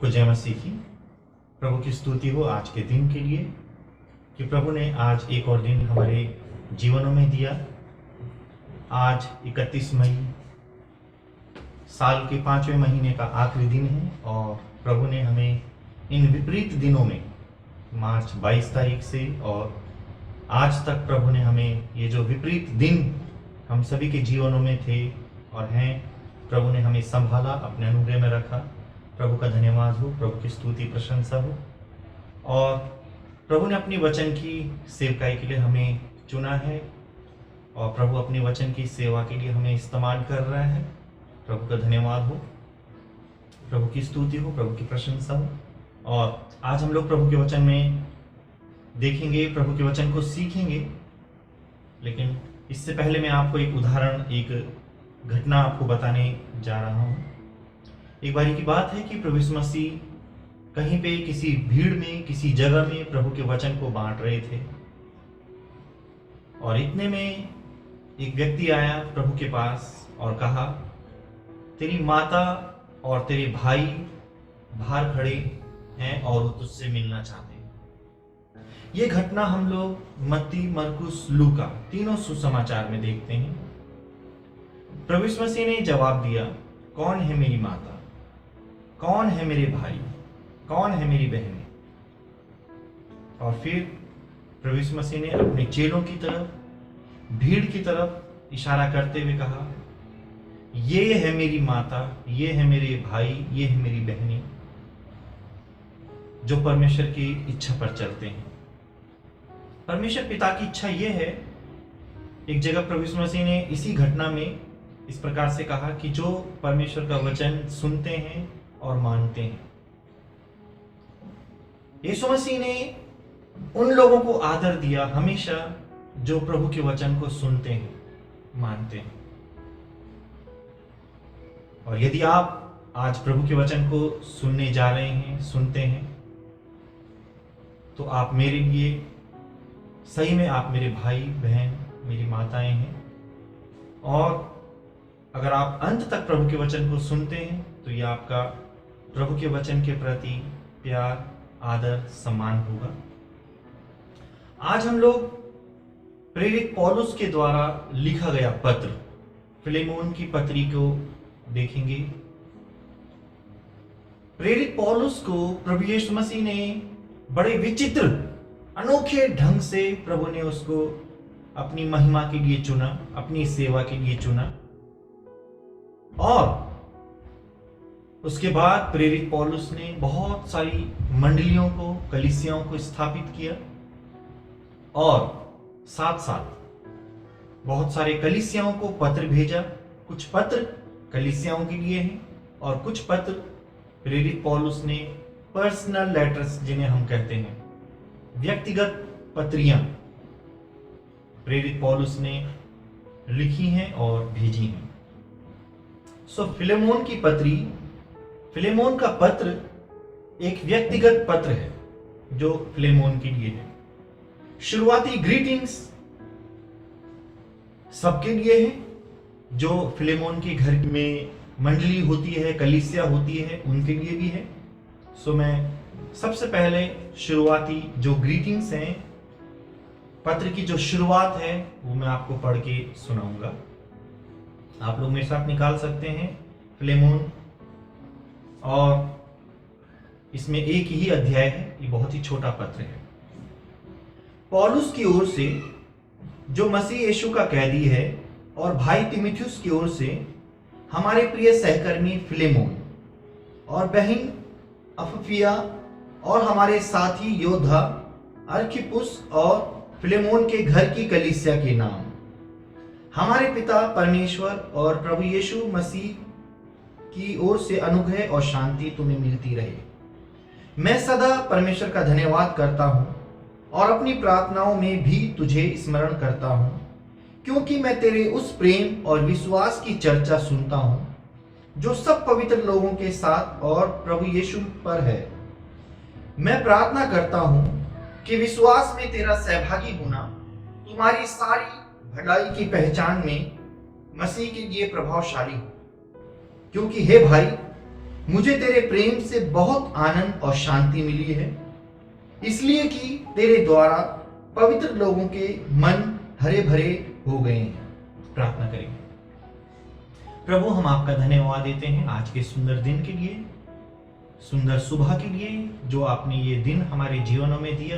सबको जय मसीह की। प्रभु की स्तुति हो आज के दिन के लिए कि प्रभु ने आज एक और दिन हमारे जीवनों में दिया। आज 31 मई साल के 5वें महीने का आखिरी दिन है और प्रभु ने हमें इन विपरीत दिनों में मार्च 22 तारीख से और आज तक प्रभु ने हमें ये जो विपरीत दिन हम सभी के जीवनों में थे और हैं, प्रभु ने हमें संभाला, अपने अनुग्रह में रखा। प्रभु का धन्यवाद हो, प्रभु की स्तुति प्रशंसा हो। और प्रभु ने अपनी वचन की सेवकाई के लिए हमें चुना है और प्रभु अपने वचन की सेवा के लिए हमें इस्तेमाल कर रहा है। प्रभु का धन्यवाद हो, प्रभु की स्तुति हो, प्रभु की प्रशंसा हो। और आज हम लोग प्रभु के वचन में देखेंगे, प्रभु के वचन को सीखेंगे। लेकिन इससे पहले मैं आपको एक उदाहरण, एक घटना आपको बताने जा रहा हूँ। एक बारी की बात है कि प्रभु यीशु मसीह कहीं पे किसी भीड़ में, किसी जगह में प्रभु के वचन को बांट रहे थे और इतने में एक व्यक्ति आया प्रभु के पास और कहा, तेरी माता और तेरे भाई बाहर खड़े हैं और वो तुझसे मिलना चाहते हैं। ये घटना हम लोग मत्ती, मरकुस, लूका तीनों सुसमाचार में देखते हैं। प्रभु यीशु मसीह ने जवाब दिया, कौन है मेरी माता, कौन है मेरे भाई, कौन है मेरी बहनें। और फिर प्रभु यीशु मसीह ने अपने चेलों की तरफ, भीड़ की तरफ इशारा करते हुए कहा, ये है मेरी माता, ये है मेरे भाई, ये है मेरी बहनें जो परमेश्वर की इच्छा पर चलते हैं। परमेश्वर पिता की इच्छा ये है। एक जगह प्रभु यीशु मसीह ने इसी घटना में इस प्रकार से कहा कि जो परमेश्वर का वचन सुनते हैं और मानते हैं। यीशु मसीह ने उन लोगों को आदर दिया हमेशा जो प्रभु के वचन को सुनते हैं, मानते हैं। और यदि आप आज प्रभु के वचन को सुनने जा रहे हैं, सुनते हैं, तो आप मेरे लिए सही में आप मेरे भाई बहन, मेरी माताएं हैं। और अगर आप अंत तक प्रभु के वचन को सुनते हैं तो यह आपका प्रभु के वचन के प्रति प्यार, आदर, सम्मान होगा। आज हम लोग प्रेरित पौलुस के द्वारा लिखा गया पत्र फिलेमोन की पत्री को देखेंगे। प्रेरित पौलुस को प्रभु यीशु मसीह ने बड़े विचित्र, अनोखे ढंग से प्रभु ने उसको अपनी महिमा के लिए चुना, अपनी सेवा के लिए चुना। और उसके बाद प्रेरित पौलुस ने बहुत सारी मंडलियों को, कलीसियाओं को स्थापित किया और साथ साथ बहुत सारे कलीसियाओं को पत्र भेजा। कुछ पत्र कलीसियाओं के लिए हैं और कुछ पत्र प्रेरित पौलुस ने, पर्सनल लेटर्स जिन्हें हम कहते हैं, व्यक्तिगत पत्रियां प्रेरित पौलुस ने लिखी हैं और भेजी हैं। फिलेमोन की पत्री, फिलेमोन का पत्र एक व्यक्तिगत पत्र है जो फिलेमोन के लिए है। शुरुआती ग्रीटिंग्स सबके लिए है जो फिलेमोन के घर में मंडली होती है, कलीसिया होती है, उनके लिए भी है। मैं सबसे पहले शुरुआती जो ग्रीटिंग्स हैं, पत्र की जो शुरुआत है, वो मैं आपको पढ़ के सुनाऊंगा। आप लोग मेरे साथ निकाल सकते हैं फिलेमोन, और इसमें एक ही अध्याय है, ये बहुत ही छोटा पत्र है। पौलुस की ओर से जो मसीह यीशु का कैदी है और भाई तीमुथियुस की ओर से हमारे प्रिय सहकर्मी फिलेमोन और बहन अफफिया और हमारे साथी योद्धा अर्खिपुस और फिलेमोन के घर की कलीसिया के नाम, हमारे पिता परमेश्वर और प्रभु यीशु मसीह की ओर से अनुग्रह और शांति तुम्हें मिलती रहे। मैं सदा परमेश्वर का धन्यवाद करता हूँ और अपनी प्रार्थनाओं में भी तुझे स्मरण करता हूँ, क्योंकि मैं तेरे उस प्रेम और विश्वास की चर्चा सुनता हूँ जो सब पवित्र लोगों के साथ और प्रभु यीशु पर है। मैं प्रार्थना करता हूँ कि विश्वास में तेरा सहभागी होना तुम्हारी सारी भलाई की पहचान में मसीह के लिए प्रभावशाली हो, क्योंकि हे भाई, मुझे तेरे प्रेम से बहुत आनंद और शांति मिली है, इसलिए कि तेरे द्वारा पवित्र लोगों के मन हरे भरे हो गए हैं। प्रार्थना करेंगे। प्रभु, हम आपका धन्यवाद देते हैं आज के सुंदर दिन के लिए, सुंदर सुबह के लिए जो आपने ये दिन हमारे जीवनों में दिया।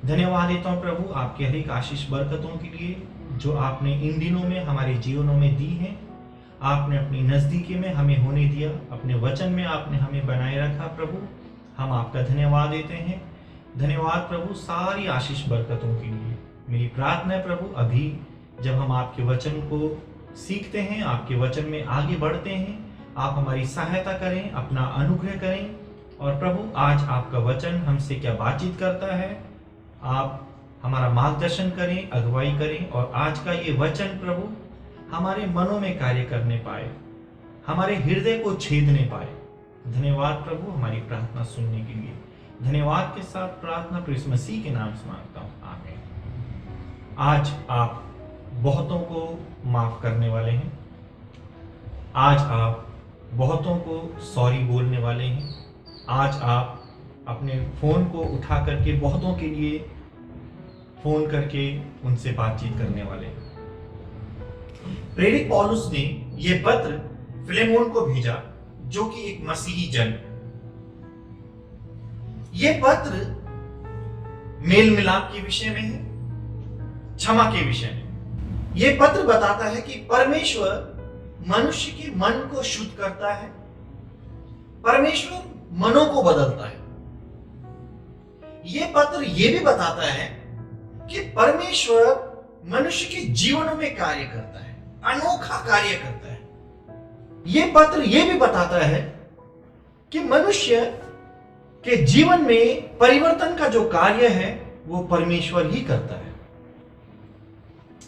धन्यवाद देता हूँ प्रभु आपके हर एक आशीष बरकतों के लिए जो आपने इन दिनों में हमारे जीवनों में दी हैं। आपने अपनी नज़दीकी में हमें होने दिया, अपने वचन में आपने हमें बनाए रखा। प्रभु, हम आपका धन्यवाद देते हैं। धन्यवाद प्रभु सारी आशीष बरकतों के लिए। मेरी प्रार्थना है प्रभु, अभी जब हम आपके वचन को सीखते हैं, आपके वचन में आगे बढ़ते हैं, आप हमारी सहायता करें, अपना अनुग्रह करें। और प्रभु, आज आपका वचन हमसे क्या बातचीत करता है, आप हमारा मार्गदर्शन करें, अगुवाई करें, और आज का ये वचन प्रभु हमारे मनों में कार्य करने पाए, हमारे हृदय को छेदने पाए। धन्यवाद प्रभु हमारी प्रार्थना सुनने के लिए। धन्यवाद के साथ प्रार्थना प्रभु यीशु मसीह के नाम से मांगता हूँ, आमीन। आज आप बहुतों को माफ करने वाले हैं। आज आप बहुतों को सॉरी बोलने वाले हैं। आज आप अपने फोन को उठा करके बहुतों के लिए फोन करके उनसे बातचीत करने वाले हैं। प्रेरित पौलुस ने यह पत्र फिलेमोन को भेजा जो कि एक मसीही जन। यह पत्र मेल मिलाप के विषय में है, क्षमा के विषय में। यह पत्र बताता है कि परमेश्वर मनुष्य के मन को शुद्ध करता है, परमेश्वर मनों को बदलता है। यह पत्र यह भी बताता है कि परमेश्वर मनुष्य के जीवनों में कार्य करता है, अनोखा कार्य करता है। यह पत्र यह भी बताता है कि मनुष्य के जीवन में परिवर्तन का जो कार्य है वो परमेश्वर ही करता है।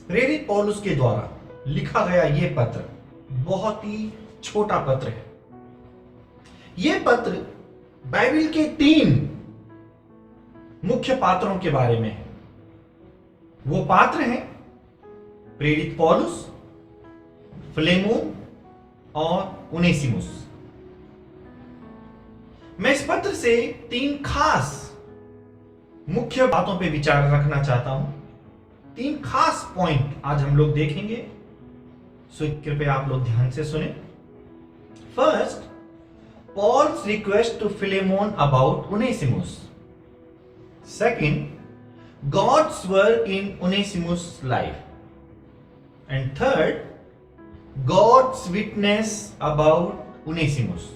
प्रेरित पौलुस के द्वारा लिखा गया यह पत्र बहुत ही छोटा पत्र है। यह पत्र बाइबल के 3 मुख्य पात्रों के बारे में है। वो पात्र हैं प्रेरित पौलुस, फिलेमोन और उनेसिमुस। मैं इस पत्र से 3 खास मुख्य बातों पे विचार रखना चाहता हूं। 3 खास पॉइंट आज हम लोग देखेंगे, सो कृपया आप लोग ध्यान से सुने। First, Paul's request to Philemon about Onesimus. Second, God's work in Onesimus' life. And third, God's witness about Onesimus.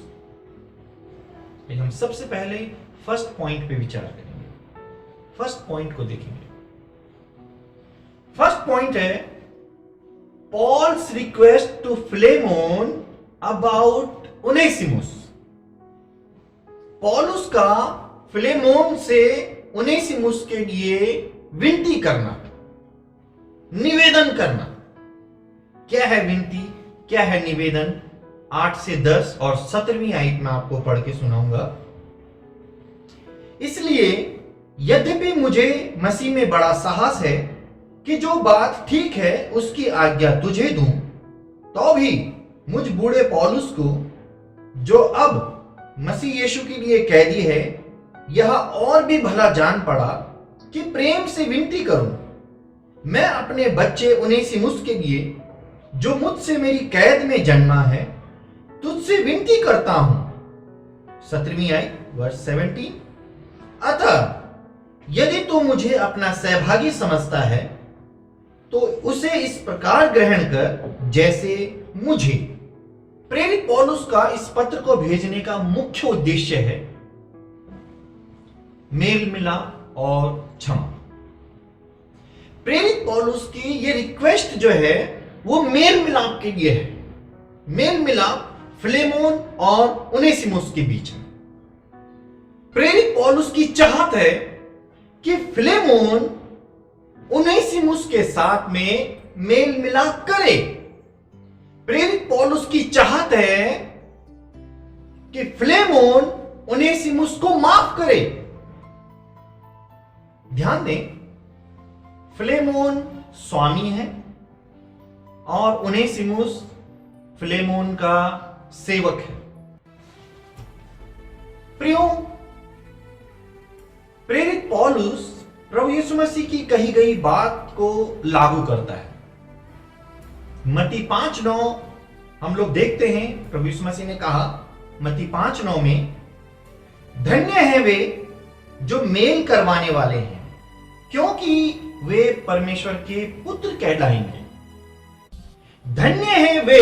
लेकिन हम सबसे पहले फर्स्ट पॉइंट पे विचार करेंगे, फर्स्ट पॉइंट को देखेंगे। फर्स्ट पॉइंट है Paul's request to Philemon about Onesimus. पौलुस का फिलेमोन से उनेसिमुस के लिए विनती करना, निवेदन करना। क्या है विनती, क्या है निवेदन? 8 से 10 और 17वीं आयत में आपको पढ़ के सुनाऊंगा। इसलिए यद्यपि मुझे मसीह में बड़ा साहस है कि जो बात ठीक है उसकी आज्ञा तुझे दूं, तो भी मुझ बूढ़े पौलुस को, जो अब मसीह यीशु के लिए कैदी है, यह और भी भला जान पड़ा कि प्रेम से विनती करूं। मैं अपने बच्चे उनेसिमुस के लिए, जो मुझसे मेरी कैद में जन्मा है, तुझसे विनती करता हूं। 17वीं आयत वर्स 17। अतः यदि तू मुझे अपना सहभागी समझता है तो उसे इस प्रकार ग्रहण कर जैसे मुझे। प्रेरित पौलुस का इस पत्र को भेजने का मुख्य उद्देश्य है मेल मिलाप और क्षमा। प्रेरित पौलुस की ये रिक्वेस्ट जो है वो मेल मिलाप के लिए है, मेल मिलाप फिलेमोन और उनेसिमुस के बीच में। प्रेरित पौलुस की चाहत है कि फिलेमोन उनेसिमुस के साथ में मेल मिलाप करे। प्रेरित पौलुस की चाहत है कि फिलेमोन उनेसिमुस को माफ करे। ध्यान दें, फिलेमोन स्वामी है और उनेसिमुस फिलेमोन का सेवक है। प्रियो, प्रेरित पौलुस प्रभु यीशु मसीह की कही गई बात को लागू करता है। मत्ती 5:9 हम लोग देखते हैं, प्रभु यीशु मसीह ने कहा मत्ती 5:9 में, धन्य है वे जो मेल करवाने वाले हैं, क्योंकि वे परमेश्वर के पुत्र कहलाएंगे। धन्य है वे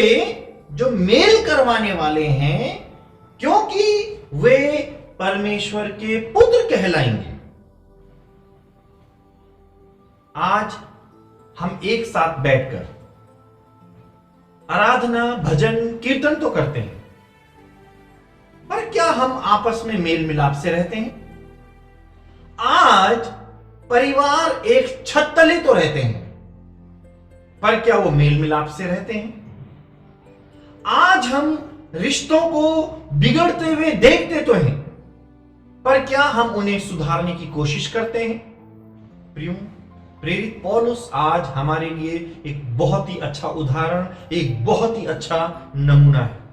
जो मेल करवाने वाले हैं, क्योंकि वे परमेश्वर के पुत्र कहलाएंगे। आज हम एक साथ बैठकर आराधना, भजन, कीर्तन तो करते हैं, पर क्या हम आपस में मेल मिलाप से रहते हैं? आज परिवार एक छत तले तो रहते हैं, पर क्या वो मेल मिलाप से रहते हैं? आज हम रिश्तों को बिगड़ते हुए देखते तो हैं, पर क्या हम उन्हें सुधारने की कोशिश करते हैं? प्रियो, प्रेरित पौलुस आज हमारे लिए एक बहुत ही अच्छा उदाहरण, एक बहुत ही अच्छा नमूना है।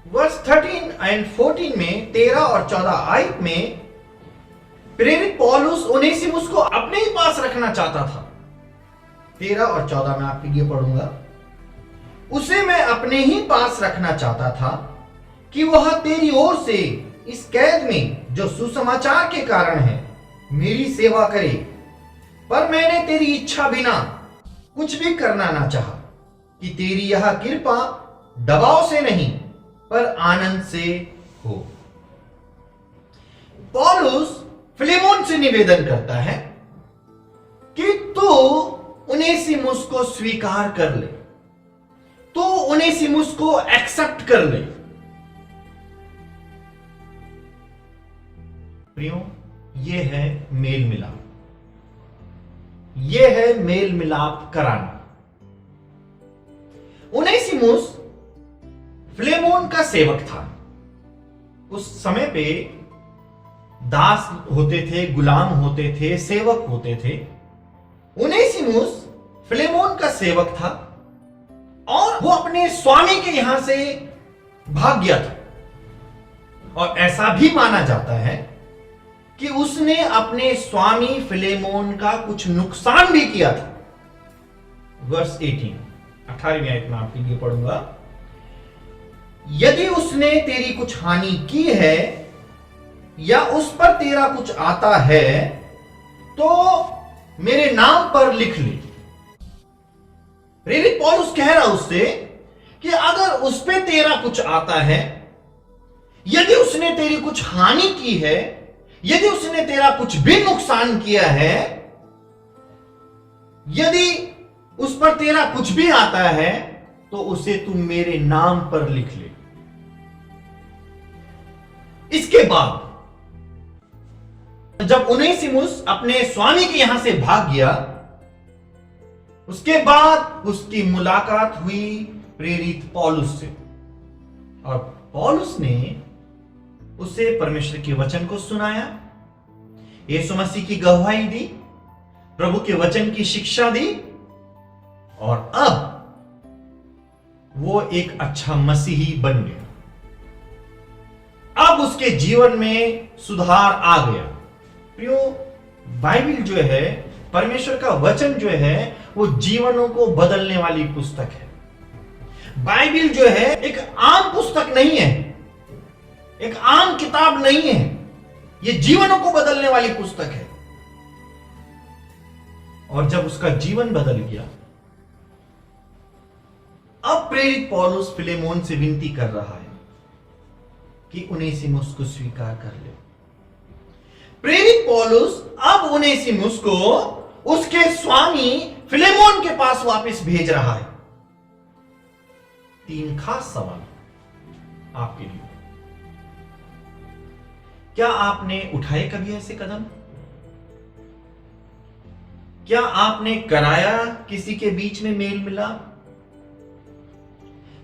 वर्स 13 एंड 14 में, 13 और 14 आयत में, प्रेरित पौलुस उनेसिमुस को अपने ही पास रखना चाहता था। 13 और 14 में आपके लिए पढ़ूंगा। उसे मैं अपने ही पास रखना चाहता था कि वह तेरी ओर से इस कैद में जो सुसमाचार के कारण है मेरी सेवा करे, पर मैंने तेरी इच्छा बिना कुछ भी करना ना चाहा कि तेरी यह कृपा दबाव से नहीं पर आनंद से हो। पौलुस फिलेमोन से निवेदन करता है कि तू उनेसिमुस को स्वीकार कर ले, तो उनेसिमुस को एक्सेप्ट कर ले। प्रियो, ये है मेल मिलाप, ये है मेल मिलाप कराना। उनेसिमुस फिलेमोन का सेवक था। उस समय पे दास होते थे, गुलाम होते थे, सेवक होते थे। उनेसिमुस फिलेमोन का सेवक था और वो अपने स्वामी के यहां से भाग गया था, और ऐसा भी माना जाता है कि उसने अपने स्वामी फिलेमोन का कुछ नुकसान भी किया था। वर्स 18वीं आयत में आपके लिए पढ़ूंगा। यदि उसने तेरी कुछ हानि की है या उस पर तेरा कुछ आता है तो मेरे नाम पर लिख ले। प्रेरित पौलुस कह रहा उससे कि अगर उस पे तेरा कुछ आता है, यदि उसने तेरी कुछ हानि की है, यदि उसने तेरा कुछ भी नुकसान किया है, यदि उस पर तेरा कुछ भी आता है, तो उसे तू मेरे नाम पर लिख ले। इसके बाद जब उनेसिमुस अपने स्वामी के यहां से भाग गया, उसके बाद उसकी मुलाकात हुई प्रेरित पौलुस से, और पौलुस ने उसे परमेश्वर के वचन को सुनाया, यीशु मसीह की गवाही दी, प्रभु के वचन की शिक्षा दी, और अब वो एक अच्छा मसीही बन गया। अब उसके जीवन में सुधार आ गया। प्रियो, बाइबल जो है, परमेश्वर का वचन जो है, वो जीवनों को बदलने वाली पुस्तक है। बाइबल जो है एक आम पुस्तक नहीं है, एक आम किताब नहीं है, ये जीवनों को बदलने वाली पुस्तक है। और जब उसका जीवन बदल गया, अब प्रेरित पौलुस फिलेमोन से विनती कर रहा है कि उनेसिमुस को स्वीकार कर ले। प्रेरित पौलुस अब उनेसिमुस को उसके स्वामी फिलेमोन के पास वापस भेज रहा है। 3 खास सवाल आपके लिए। क्या आपने उठाए कभी ऐसे कदम? क्या आपने कराया किसी के बीच में मेल मिलाप?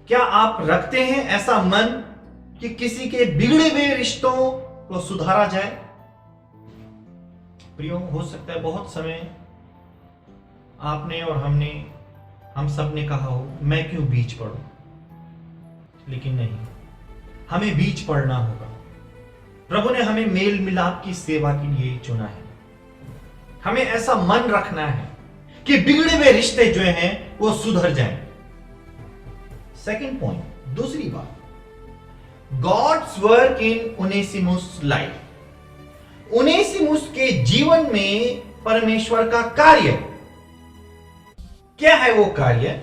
क्या आप रखते हैं ऐसा मन कि किसी के बिगड़े हुए रिश्तों को सुधारा जाए? प्रियो, हो सकता है बहुत समय आपने और हम सब ने कहा हो, मैं क्यों बीच पड़ूं, लेकिन नहीं, हमें बीच पड़ना होगा। प्रभु ने हमें मेल मिलाप की सेवा के लिए चुना है। हमें ऐसा मन रखना है कि बिगड़े हुए रिश्ते जो हैं वो सुधर जाएं। सेकंड पॉइंट, दूसरी बात, गॉड्स वर्क इन ओनेसिमुस लाइफ। ओनेसिमुस के जीवन में परमेश्वर का कार्य क्या है? वो कार्य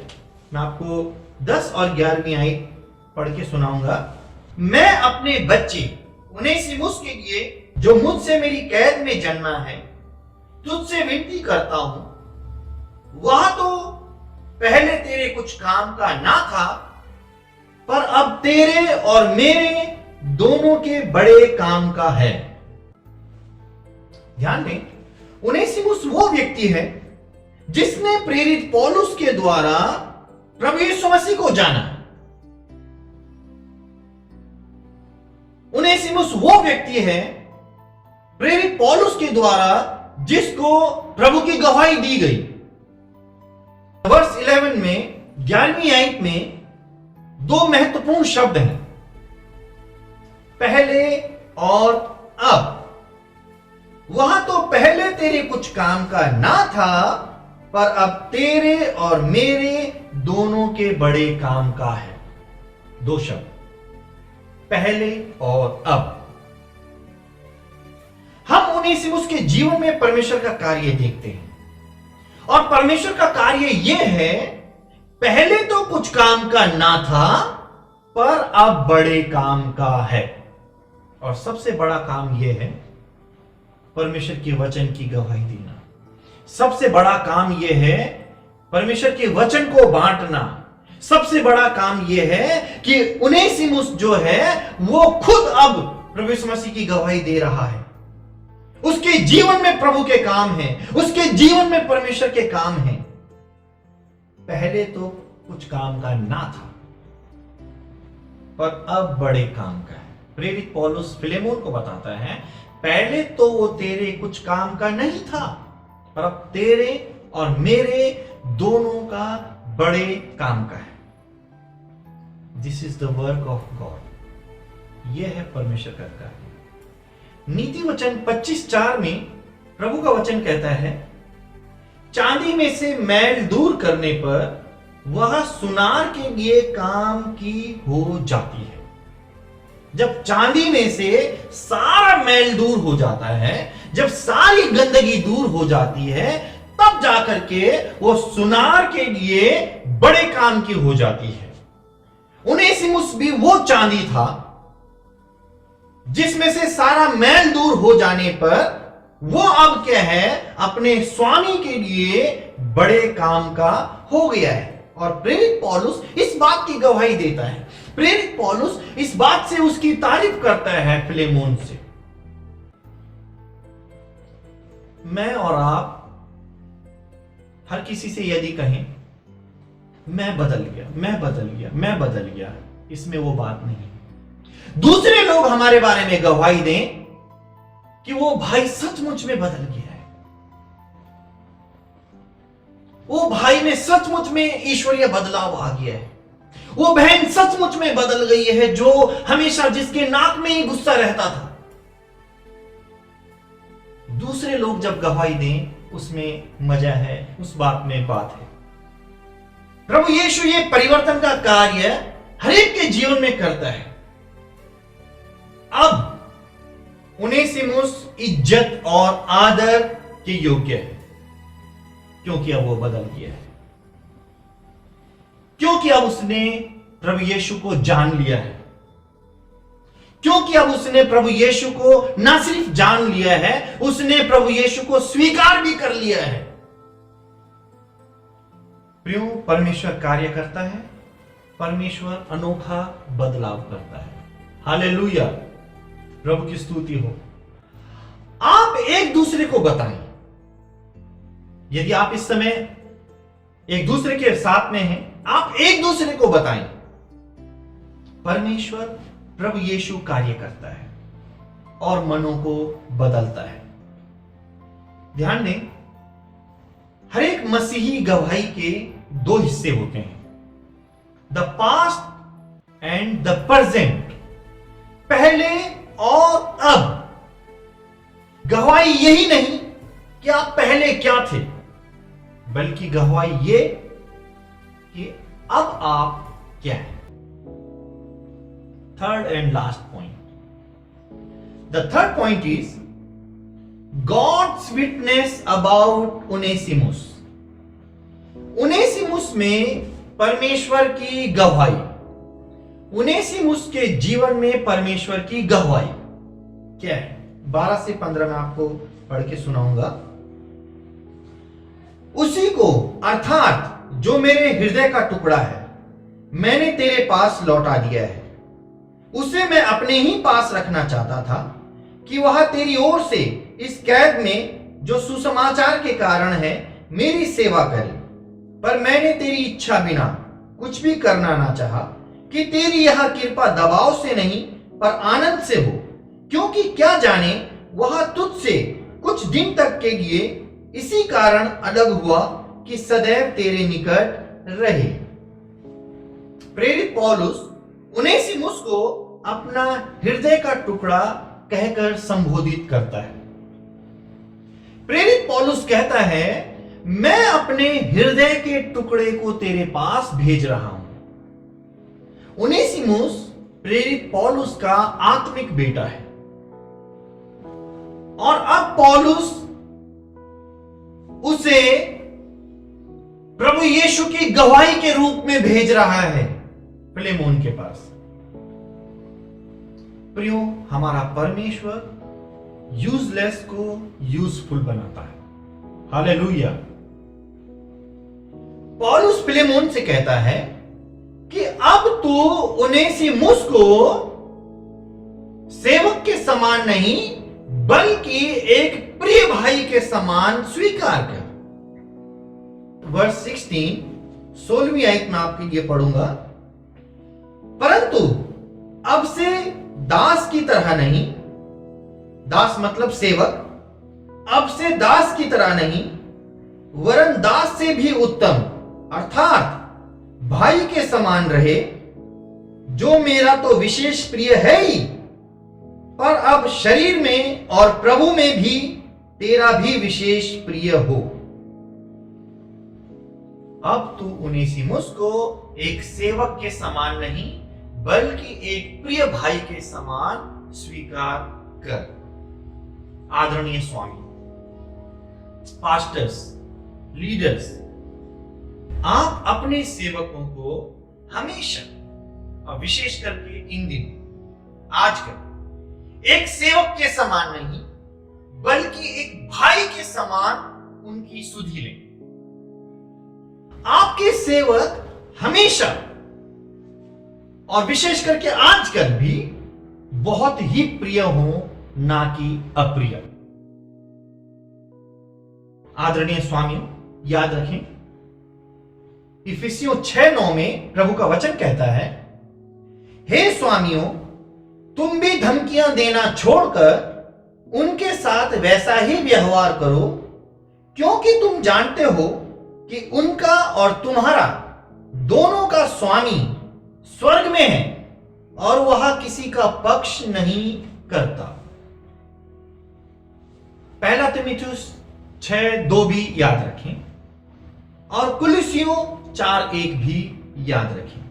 मैं आपको 10 और 11वीं आयत पढ़ के सुनाऊंगा। मैं अपने बच्चे ओनेसिमुस के लिए, जो मुझसे मेरी कैद में जन्मा है, तुझसे विनती करता हूं। वह तो पहले तेरे कुछ काम का ना था, पर अब तेरे और मेरे दोनों के बड़े काम का है। ध्यान दें, ओनेसिमुस वो व्यक्ति है जिसने प्रेरित पौलुस के द्वारा प्रभु यीशु मसीह को जाना। ओनेसिमुस वो व्यक्ति है प्रेरित पौलुस के द्वारा जिसको प्रभु की गवाही दी गई। वर्स 11 में 11वीं आयत में 2 महत्वपूर्ण शब्द हैं, पहले और अब। वहां तो पहले तेरे कुछ काम का ना था, पर अब तेरे और मेरे दोनों के बड़े काम का है। 2 शब्द, पहले और अब। हम ओनेसिमुस के जीवन में परमेश्वर का कार्य देखते हैं, और परमेश्वर का कार्य यह है, पहले तो कुछ काम का ना था, पर अब बड़े काम का है। और सबसे बड़ा काम यह है परमेश्वर के वचन की गवाही देना। सबसे बड़ा काम यह है परमेश्वर के वचन को बांटना। सबसे बड़ा काम यह है कि ओनेसिमुस जो है वो खुद अब प्रभु यीशु मसीह की गवाही दे रहा है। उसके जीवन में प्रभु के काम हैं, उसके जीवन में परमेश्वर के काम हैं। पहले तो कुछ काम का ना था, पर अब बड़े काम का है। प्रेरित पौलुस फिलेमोन को बताता है, पहले तो वो तेरे कुछ काम का नहीं था, पर अब तेरे और मेरे दोनों का बड़े काम का है। This is the work of God. यह है परमेश्वर का कार्य। नीति वचन 25:4 में प्रभु का वचन कहता है, चांदी में से मैल दूर करने पर वह सुनार के लिए काम की हो जाती है। जब चांदी में से सारा मैल दूर हो जाता है, जब सारी गंदगी दूर हो जाती है, तब जाकर के वो सुनार के लिए बड़े काम की हो जाती है। ओनेसिमुस भी वो चांदी था जिसमें से सारा मैल दूर हो जाने पर वो अब क्या है, अपने स्वामी के लिए बड़े काम का हो गया है। और प्रेरित पौलुस इस बात की गवाही देता है। प्रेरित पौलुस इस बात से उसकी तारीफ करता है फिलेमोन से। मैं और आप हर किसी से यदि कहें मैं बदल गया, मैं बदल गया, मैं बदल गया, इसमें वो बात नहीं। दूसरे लोग हमारे बारे में गवाही दें कि वो भाई सचमुच में बदल गया है, वो भाई में सचमुच में ईश्वरीय बदलाव आ गया है, वो बहन सचमुच में बदल गई है जो हमेशा जिसके नाक में ही गुस्सा रहता था। दूसरे लोग जब गवाही दें उसमें मजा है, उस बात में बात है। प्रभु यीशु ये परिवर्तन का कार्य हर एक के जीवन में करता है। अब ओनेसिमुस इज्जत और आदर के योग्य है, क्योंकि अब वो बदल गया है, क्योंकि अब उसने प्रभु यीशु को जान लिया है, क्योंकि अब उसने प्रभु यीशु को न सिर्फ जान लिया है, उसने प्रभु यीशु को स्वीकार भी कर लिया है। प्रियो, परमेश्वर कार्य करता है, परमेश्वर अनोखा बदलाव करता है। हालेलुया, प्रभु की स्तुति हो। आप एक दूसरे को बताएं। यदि आप इस समय एक दूसरे के साथ में हैं, आप एक दूसरे को बताएं। परमेश्वर प्रभु यीशु कार्य करता है और मनों को बदलता है। ध्यान दें, हर एक मसीही गवाही के 2 हिस्से होते हैं, the past and the present. पहले और अब। गवाही यही नहीं कि आप पहले क्या थे, बल्कि गवाही ये कि अब आप क्या है। Third and last point, the third point is God's witness about Onesimus. Onesimus में परमेश्वर की गवाही, उनेसिमुस के जीवन में परमेश्वर की गवाही क्या है। 12 से 15 में आपको पढ़ के सुनाऊंगा। उसी को अर्थात जो मेरे हृदय का टुकड़ा है मैंने तेरे पास लौटा दिया है। उसे मैं अपने ही पास रखना चाहता था कि वह तेरी ओर से इस कैद में जो सुसमाचार के कारण है मेरी सेवा करे। पर मैंने तेरी इच्छा बिना कुछ भी करना ना चाहा कि तेरी यह कृपा दबाव से नहीं पर आनंद से हो, क्योंकि क्या जाने वह तुझसे कुछ दिन तक के लिए इसी कारण अलग हुआ कि सदैव तेरे निकट रहे। प्रेरित पौलुस उनेसिमुस को अपना हृदय का टुकड़ा कहकर संबोधित करता है। प्रेरित पौलुस कहता है, मैं अपने हृदय के टुकड़े को तेरे पास भेज रहा हूं। उनेसिमुस प्रेरित पौलुस का आत्मिक बेटा है और अब पौलुस उसे प्रभु यीशु की गवाही के रूप में भेज रहा है फिलेमोन के पास। प्रियो, हमारा परमेश्वर यूजलेस को यूजफुल बनाता है। हालेलुया। पौलुस फिलेमोन से कहता है कि अब तू उनेसिमुस को सेवक के समान नहीं बल्कि एक प्रिय भाई के समान स्वीकार कर। वर्स 16वीं आयत में आपके लिए पढ़ूंगा। परंतु अब से दास की तरह नहीं, दास मतलब सेवक, अब से दास की तरह नहीं वरन दास से भी उत्तम अर्थात भाई के समान रहे, जो मेरा तो विशेष प्रिय है ही, पर अब शरीर में और प्रभु में भी तेरा भी विशेष प्रिय हो। अब तू उनेसिमुस को एक सेवक के समान नहीं बल्कि एक प्रिय भाई के समान स्वीकार कर। आदरणीय स्वामी, पास्टर्स, लीडर्स, आप अपने सेवकों को हमेशा और विशेष करके इन दिनों आजकल एक सेवक के समान नहीं बल्कि एक भाई के समान उनकी सुधि लें। आपके सेवक हमेशा और विशेष करके आजकल भी बहुत ही प्रिय हो, ना कि अप्रिय। आदरणीय स्वामियों, याद रखें इफिसियों 6:9 में प्रभु का वचन कहता है, हे स्वामियों, तुम भी धमकियां देना छोड़कर उनके साथ वैसा ही व्यवहार करो, क्योंकि तुम जानते हो कि उनका और तुम्हारा दोनों का स्वामी स्वर्ग में है और वह किसी का पक्ष नहीं करता। पहला तीमुथियुस 6:2 भी याद रखें और कुलुसियों 4:1 भी याद रखें।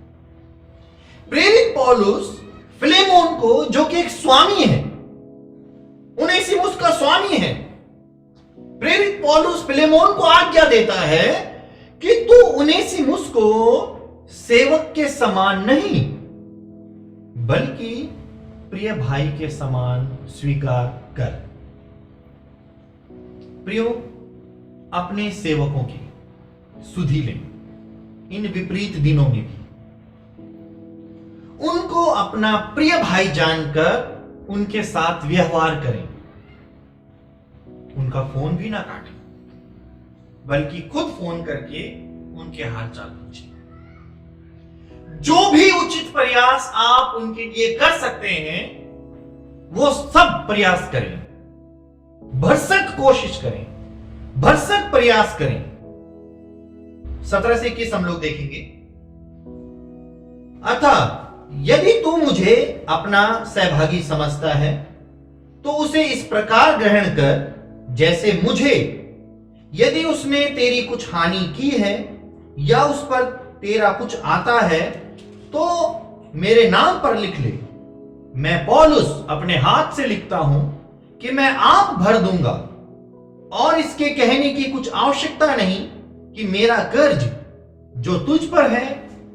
प्रेरित पौलुस फिलेमोन को, जो कि एक स्वामी है, उनेसिमुस का स्वामी है, प्रेरित पौलुस फिलेमोन को आज्ञा देता है कि तू उनेसिमुस को सेवक के समान नहीं बल्कि प्रिय भाई के समान स्वीकार कर। प्रियो, अपने सेवकों की सुधि लें इन विपरीत दिनों में भी। उनको अपना प्रिय भाई जानकर उनके साथ व्यवहार करें। उनका फोन भी ना काटें बल्कि खुद फोन करके उनके हालचाल पूछें। जो भी उचित प्रयास आप उनके लिए कर सकते हैं वो सब प्रयास करें, भरसक कोशिश करें, भरसक प्रयास करें। 17 से 21 हम लोग देखेंगे। अतः यदि तू मुझे अपना सहभागी समझता है तो उसे इस प्रकार ग्रहण कर जैसे मुझे, यदि उसने तेरी कुछ हानि की है या उस पर तेरा कुछ आता है तो मेरे नाम पर लिख ले। मैं पौलुस अपने हाथ से लिखता हूं कि मैं आप भर दूंगा, और इसके कहने की कुछ आवश्यकता नहीं कि मेरा कर्ज जो तुझ पर है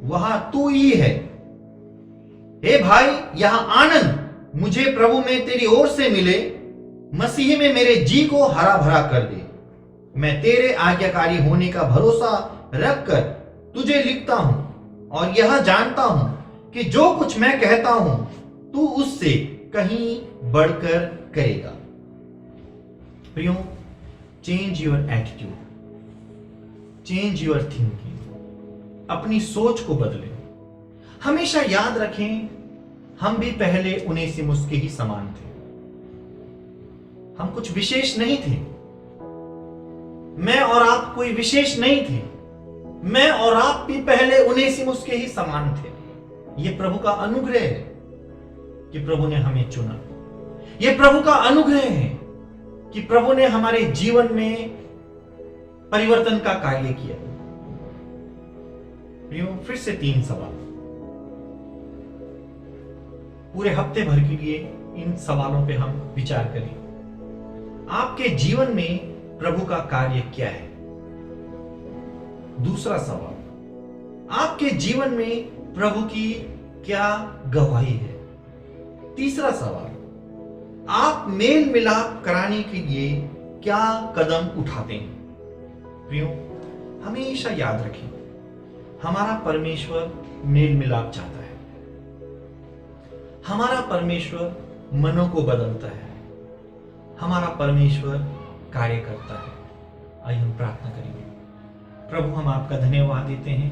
वहां तू ही है। हे भाई, यहां आनंद मुझे प्रभु में तेरी ओर से मिले, मसीह में मेरे जी को हरा भरा कर दे। मैं तेरे आज्ञाकारी होने का भरोसा रखकर तुझे लिखता हूं और यह जानता हूं कि जो कुछ मैं कहता हूं तू उससे कहीं बढ़कर करेगा। प्रियो, change your attitude, change your thinking. अपनी सोच को बदलें। हमेशा याद रखें, हम भी पहले उनेसिमुस के ही समान थे। हम कुछ विशेष नहीं थे। मैं और आप कोई विशेष नहीं थे। मैं और आप भी पहले उनेसिमुस के ही समान थे। यह प्रभु का अनुग्रह है कि प्रभु ने हमें चुना। यह प्रभु का अनुग्रह है कि प्रभु ने हमारे जीवन में परिवर्तन का कार्य किया। फिर से 3 सवाल पूरे हफ्ते भर के लिए, इन सवालों पे हम विचार करें। आपके जीवन में प्रभु का कार्य क्या है? दूसरा सवाल, आपके जीवन में प्रभु की क्या गवाही है? तीसरा सवाल, आप मेल मिलाप कराने के लिए क्या कदम उठाते हैं? प्रियो, हमेशा याद रखें, हमारा परमेश्वर मेल मिलाप चाहता है। हमारा परमेश्वर मनों को बदलता है। हमारा परमेश्वर कार्य करता है। आइए हम प्रार्थना करेंगे। प्रभु, हम आपका धन्यवाद देते हैं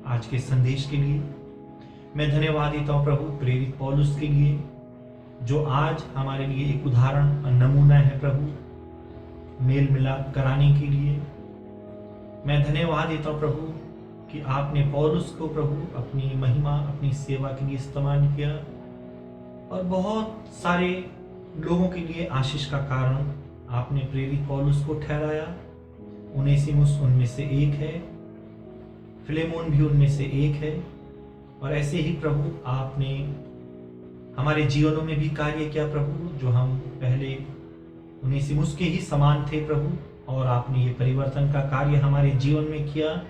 आज के संदेश के लिए। मैं धन्यवाद देता हूं प्रभु प्रेरित पौलुस के लिए, जो आज हमारे लिए एक उदाहरण और नमूना है प्रभु मेल मिलाप कराने के लिए। मैं धन्यवाद देता हूं प्रभु कि आपने पौलुस को प्रभु अपनी महिमा, अपनी सेवा के लिए इस्तेमाल किया और बहुत सारे लोगों के लिए आशीष का कारण आपने प्रेरित पौलुस को ठहराया। उनेसिमुस उनमें से एक है, फिलेमोन भी उनमें से एक है, और ऐसे ही प्रभु आपने हमारे जीवनों में भी कार्य किया प्रभु, जो हम पहले उनेसिमुस के ही समान थे प्रभु, और आपने ये परिवर्तन का कार्य हमारे जीवन में किया।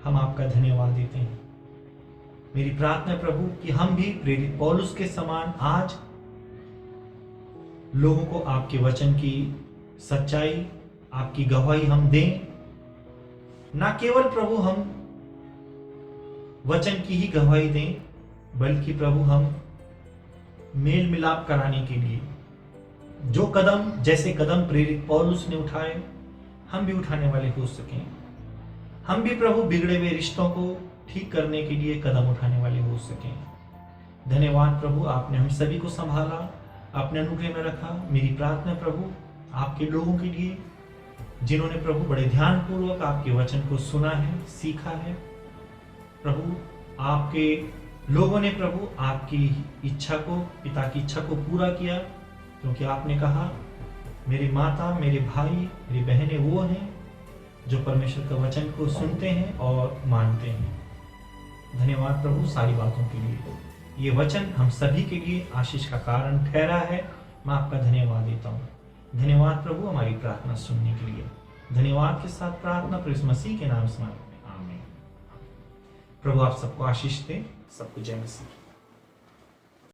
हम आपका धन्यवाद देते हैं। मेरी प्रार्थना है प्रभु कि हम भी प्रेरित पौलुस के समान आज लोगों को आपके वचन की सच्चाई, आपकी गवाही हम दें। ना केवल प्रभु हम वचन की ही गवाही दें, बल्कि प्रभु हम मेल मिलाप कराने के लिए जो कदम, जैसे कदम प्रेरित पौलुस ने उठाए, हम भी उठाने वाले हो सकें। हम भी प्रभु बिगड़े हुए रिश्तों को ठीक करने के लिए कदम उठाने वाले हो सकें। धन्यवाद प्रभु, आपने हम सभी को संभाला, अपने अनुग्रह में रखा। मेरी प्रार्थना प्रभु आपके लोगों के लिए, जिन्होंने प्रभु बड़े ध्यानपूर्वक आपके वचन को सुना है, सीखा है। प्रभु आपके लोगों ने प्रभु आपकी इच्छा को, पिता की इच्छा को पूरा किया, क्योंकि आपने कहा मेरी माता, मेरे भाई, मेरी बहनें वो हैं जो परमेश्वर के वचन को सुनते हैं और मानते हैं। धन्यवाद प्रभु सारी बातों के लिए। ये वचन हम सभी के लिए आशीष का कारण ठहरा है। मैं आपका धन्यवाद देता हूँ। धन्यवाद प्रभु हमारी प्रार्थना सुनने के लिए। धन्यवाद के साथ प्रार्थना प्रभु मसीह के नाम से मांगते हैं, आमीन। प्रभु आप सबको आशीष दे। सबको जय मसीह।